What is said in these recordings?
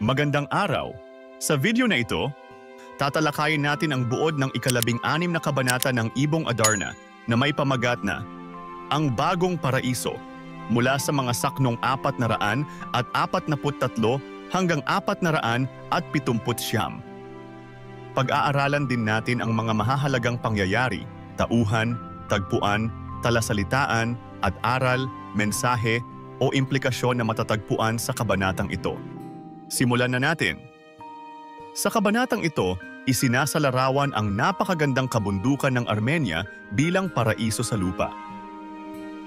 Magandang araw! Sa video na ito, tatalakayin natin ang buod ng ika-16 na kabanata ng Ibong Adarna na may pamagat na Ang Bagong Paraiso mula sa mga saknong 400 at 43 hanggang 479. Pag-aaralan din natin ang mga mahahalagang pangyayari, tauhan, tagpuan, talasalitaan at aral, mensahe o implikasyon na matatagpuan sa kabanatang ito. Simulan na natin. Sa kabanatang ito, isinasalarawan ang napakagandang kabundukan ng Armenia bilang paraiso sa lupa.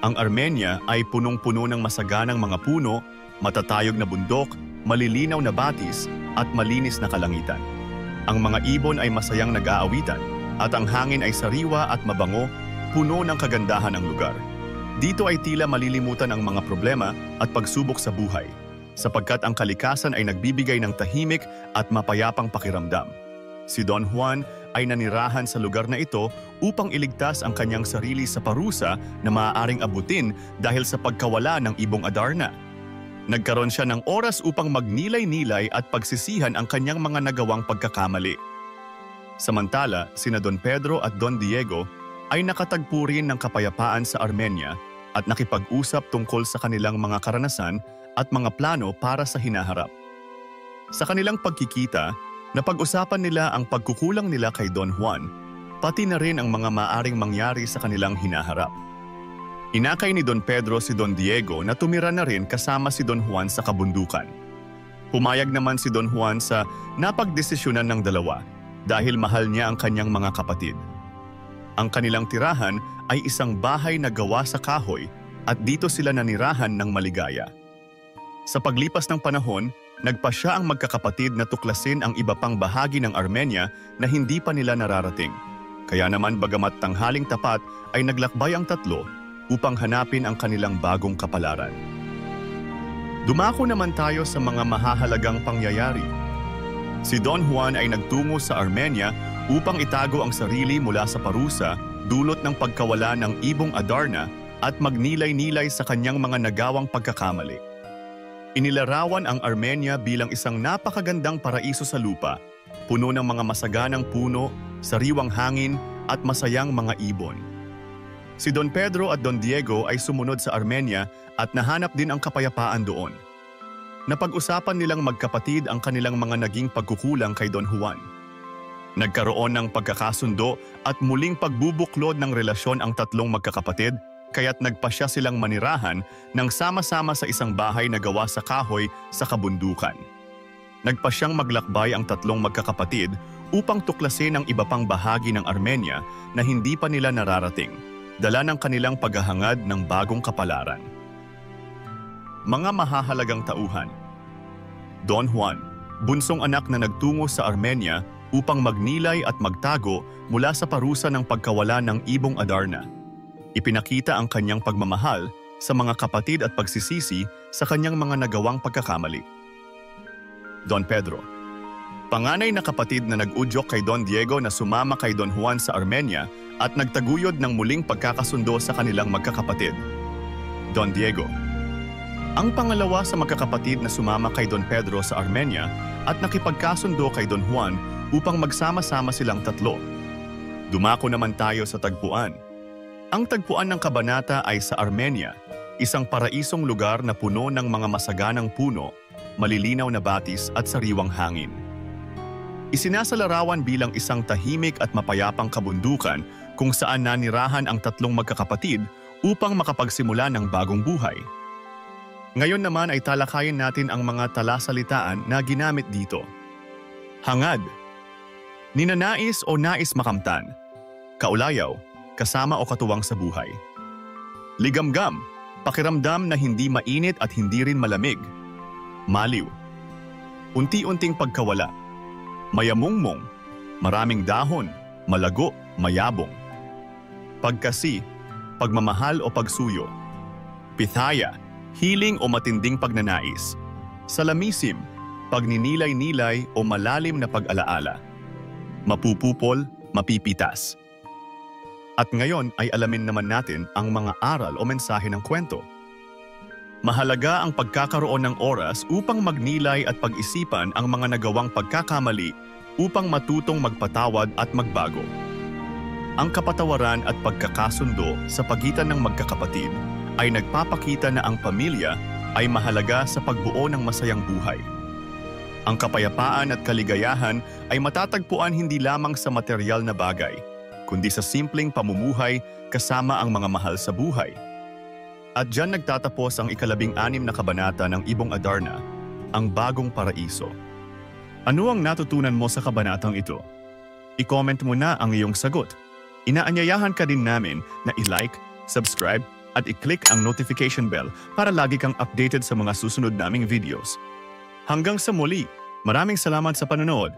Ang Armenia ay punong-puno ng masaganang mga puno, matatayog na bundok, malilinaw na batis at malinis na kalangitan. Ang mga ibon ay masayang nag-aawitan at ang hangin ay sariwa at mabango, puno ng kagandahan ng lugar. Dito ay tila malilimutan ang mga problema at pagsubok sa buhay, sapagkat ang kalikasan ay nagbibigay ng tahimik at mapayapang pakiramdam. Si Don Juan ay nanirahan sa lugar na ito upang iligtas ang kanyang sarili sa parusa na maaaring abutin dahil sa pagkawala ng Ibong Adarna. Nagkaroon siya ng oras upang magnilay-nilay at pagsisihan ang kanyang mga nagawang pagkakamali. Samantala, sina Don Pedro at Don Diego ay nakatagpo rin ng kapayapaan sa Armenia at nakipag-usap tungkol sa kanilang mga karanasan at mga plano para sa hinaharap. Sa kanilang pagkikita, napag-usapan nila ang pagkukulang nila kay Don Juan, pati na rin ang mga maaring mangyari sa kanilang hinaharap. Inakay ni Don Pedro si Don Diego na tumira na rin kasama si Don Juan sa kabundukan. Pumayag naman si Don Juan sa napagdesisyonan ng dalawa dahil mahal niya ang kanyang mga kapatid. Ang kanilang tirahan ay isang bahay na gawa sa kahoy at dito sila nanirahan ng maligaya. Sa paglipas ng panahon, nagpasya ang magkakapatid na tuklasin ang iba pang bahagi ng Armenia na hindi pa nila nararating. Kaya naman bagamat tanghaling tapat ay naglakbay ang tatlo upang hanapin ang kanilang bagong kapalaran. Dumako naman tayo sa mga mahahalagang pangyayari. Si Don Juan ay nagtungo sa Armenia upang itago ang sarili mula sa parusa dulot ng pagkawala ng Ibong Adarna at magnilay-nilay sa kanyang mga nagawang pagkakamali. Inilarawan ang Armenia bilang isang napakagandang paraiso sa lupa, puno ng mga masaganang puno, sariwang hangin at masayang mga ibon. Si Don Pedro at Don Diego ay sumunod sa Armenia at nahanap din ang kapayapaan doon. Napag-usapan nilang magkapatid ang kanilang mga naging pagkukulang kay Don Juan. Nagkaroon ng pagkakasundo at muling pagbubuklod ng relasyon ang tatlong magkakapatid, kaya't nagpasya silang manirahan ng sama-sama sa isang bahay na gawa sa kahoy sa kabundukan. Nagpasyang maglakbay ang tatlong magkakapatid upang tuklasin ang iba pang bahagi ng Armenia na hindi pa nila nararating, dala ng kanilang paghahangad ng bagong kapalaran. Mga mahahalagang tauhan. Don Juan, bunsong anak na nagtungo sa Armenia upang magnilay at magtago mula sa parusa ng pagkawala ng Ibong Adarna. Ipinakita ang kanyang pagmamahal sa mga kapatid at pagsisisi sa kanyang mga nagawang pagkakamali. Don Pedro, panganay na kapatid na nag-udyok kay Don Diego na sumama kay Don Juan sa Armenia at nagtaguyod ng muling pagkakasundo sa kanilang magkakapatid. Don Diego, ang pangalawa sa magkakapatid na sumama kay Don Pedro sa Armenia at nakipagkasundo kay Don Juan upang magsama-sama silang tatlo. Dumako naman tayo sa tagpuan. Ang tagpuan ng kabanata ay sa Armenia, isang paraisong lugar na puno ng mga masaganang puno, malilinaw na batis at sariwang hangin. Isinasalarawan bilang isang tahimik at mapayapang kabundukan kung saan nanirahan ang tatlong magkakapatid upang makapagsimula ng bagong buhay. Ngayon naman ay talakayin natin ang mga talasalitaan na ginamit dito. Hangad, ninanais o nais makamtan, kaulayaw, kasama o katuwang sa buhay. Ligamgam, pakiramdam na hindi mainit at hindi rin malamig. Maliw, unti-unting pagkawala. Mayamungmong, maraming dahon, malago, mayabong. Pagkasi, pagmamahal o pagsuyo. Pithaya, hiling o matinding pagnanais. Salamisim, pagninilay-nilay o malalim na pag-alaala. Mapupupol, mapipitas. At ngayon ay alamin naman natin ang mga aral o mensahe ng kwento. Mahalaga ang pagkakaroon ng oras upang magnilay at pag-isipan ang mga nagawang pagkakamali upang matutong magpatawad at magbago. Ang kapatawaran at pagkakasundo sa pagitan ng magkakapatid ay nagpapakita na ang pamilya ay mahalaga sa pagbuo ng masayang buhay. Ang kapayapaan at kaligayahan ay matatagpuan hindi lamang sa material na bagay, kundi sa simpleng pamumuhay kasama ang mga mahal sa buhay. At diyan nagtatapos ang 16 na kabanata ng Ibong Adarna, ang bagong paraiso. Ano ang natutunan mo sa kabanatang ito? I-comment mo na ang iyong sagot. Inaanyayahan ka din namin na i-like, subscribe, at i-click ang notification bell para lagi kang updated sa mga susunod naming videos. Hanggang sa muli, maraming salamat sa panonood.